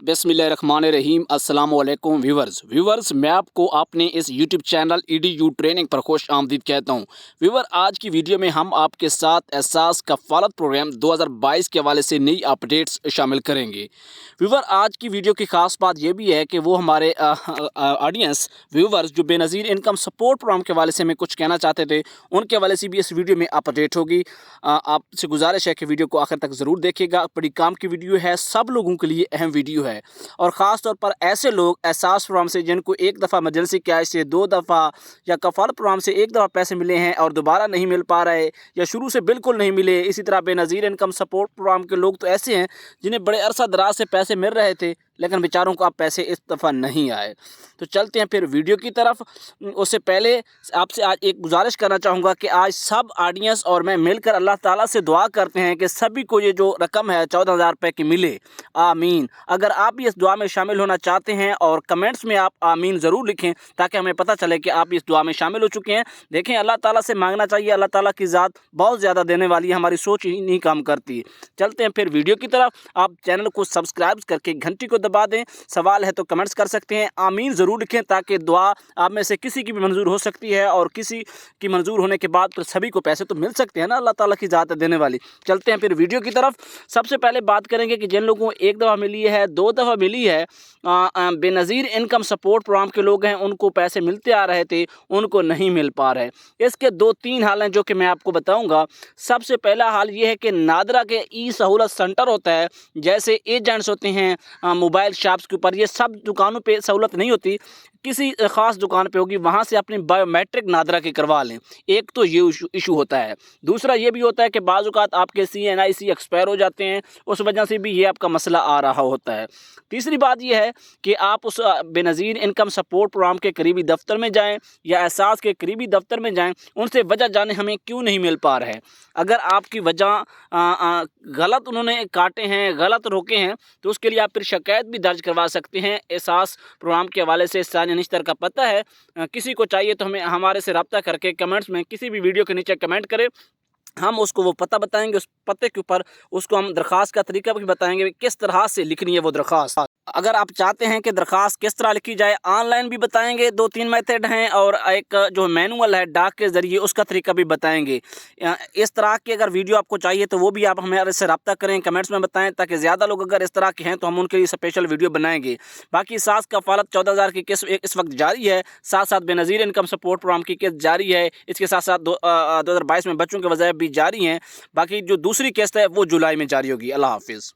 बिस्मिल्लाहिर्रहमानिर्रहीम अस्सलाम वालेकुम व्यूवर्स मैं आपको अपने इस यूट्यूब चैनल EDU ट्रेनिंग पर खुश आमदीद कहता हूँ। व्यूवर, आज की वीडियो में हम आपके साथ एहसास कफ़ालत प्रोग्राम 2022 के हवाले से नई अपडेट्स शामिल करेंगे। व्यूवर, आज की वीडियो की ख़ास बात यह भी है कि वो हमारे ऑडियंस व्यूवर्स जो बेनज़ीर इनकम सपोर्ट प्रोग्राम के हवाले से हमें कुछ कहना चाहते थे, उनके हवाले से भी इस वीडियो में अपडेट होगी। आपसे गुजारिश है कि वीडियो को आखिर तक ज़रूर देखिएगा। बड़ी काम की वीडियो है, सब लोगों के लिए अहम वीडियो है और ख़ास तौर पर ऐसे लोग एहसास प्रोग्राम से जिनको एक दफ़ा इमरजेंसी कैश से 2 दफ़ा या कफ़ालत प्रोग्राम से 1 दफ़ा पैसे मिले हैं और दोबारा नहीं मिल पा रहे या शुरू से बिल्कुल नहीं मिले। इसी तरह बेनज़ीर इनकम सपोर्ट प्रोग्राम के लोग तो ऐसे हैं जिन्हें बड़े अरसा दराज से पैसे मिल रहे थे लेकिन बेचारों को अब पैसे इस दफ़ा नहीं आए। तो चलते हैं फिर वीडियो की तरफ। उससे पहले आपसे आज एक गुजारिश करना चाहूँगा कि आज सब ऑडियंस और मैं मिलकर अल्लाह ताला से दुआ करते हैं कि सभी को ये जो रकम है 14,000 रुपये की मिले। आमीन। अगर आप भी इस दुआ में शामिल होना चाहते हैं और कमेंट्स में आप आमीन ज़रूर लिखें ताकि हमें पता चले कि आप इस दुआ में शामिल हो चुके हैं। देखें, अल्लाह ताला से मांगना चाहिए, अल्लाह ताला की ज़ात बहुत ज़्यादा देने वाली है, हमारी सोच ही नहीं काम करती। चलते हैं फिर वीडियो की तरफ। आप चैनल को सब्सक्राइब करके घंटी को दबा दें। सवाल है तो कमेंट्स कर सकते हैं, आमीन ज़रूर लिखें ताकि दुआ आप में से किसी की भी मंजूर हो सकती है और किसी की मंजूर होने के बाद फिर सभी को पैसे तो मिल सकते हैं ना, अल्लाह ताला की ज़ात देने वाली। चलते हैं फिर वीडियो की तरफ। सबसे पहले बात करेंगे कि जिन लोगों को 1 दफ़ा मिली है, 2 दफ़ा मिली है, बेनज़ीर इनकम सपोर्ट प्रोग्राम के लोग हैं, उनको पैसे मिलते आ रहे थे, उनको नहीं मिल पा रहे। इसके 2-3 हाल हैं जो कि मैं आपको बताऊँगा। सबसे पहला हाल ये है कि नादरा के ई सहूलत सेंटर होता है, जैसे एजेंट्स होते हैं मोबाइल शॉप्स के ऊपर, ये सब दुकानों पे सहूलत नहीं होती, किसी ख़ास दुकान पे होगी, वहाँ से अपनी बायोमेट्रिक नादरा की करवा लें। एक तो ये इशू होता है। दूसरा ये भी होता है कि बाज़ औक़ात आपके CNIC एक्सपायर हो जाते हैं, उस वजह से भी ये आपका मसला आ रहा होता है। तीसरी बात ये है कि आप उस बेनज़ीर इनकम सपोर्ट प्रोग्राम के करीबी दफ्तर में जाएँ या एहसास के करीबी दफ्तर में जाएँ, उनसे वजह जाने हमें क्यों नहीं मिल पा रहा है। अगर आपकी वजह गलत उन्होंने काटे हैं, गलत रोके हैं, तो उसके लिए आप फिर शिकायत भी दर्ज करवा सकते हैं। एहसास प्रोग्राम के हवाले से सानिया निश्तर का पता है, किसी को चाहिए तो हमें हमारे से रब्ता करके कमेंट्स में किसी भी वीडियो के नीचे कमेंट करें, हम उसको वो पता बताएंगे। उस पते के ऊपर उसको हम दरख्वास्त का तरीका भी बताएंगे किस तरह से लिखनी है वो दरख्वास्त। अगर आप चाहते हैं कि दरख्वास्त किस तरह लिखी जाए, ऑनलाइन भी बताएंगे, 2-3 मेथड हैं और एक जो मैनुअल है डाक के ज़रिए, उसका तरीका भी बताएंगे। इस तरह की अगर वीडियो आपको चाहिए तो वो भी आप हमारे से रब्ता करें, कमेंट्स में बताएं ताकि ज़्यादा लोग अगर इस तरह के हैं तो हम उनके लिए स्पेशल वीडियो बनाएंगे। बाकी सास कफ़ालत 14,000 की किस्त इस वक्त जारी है, साथ साथ बेनज़ीर इनकम सपोर्ट प्रोग्राम की किस्त जारी है, इसके साथ साथ 2022 में बच्चों के वज़ाइफ भी जारी हैं। बाकी जो दूसरी किस्त है वो जुलाई में जारी होगी। अल्लाह हाफिज़।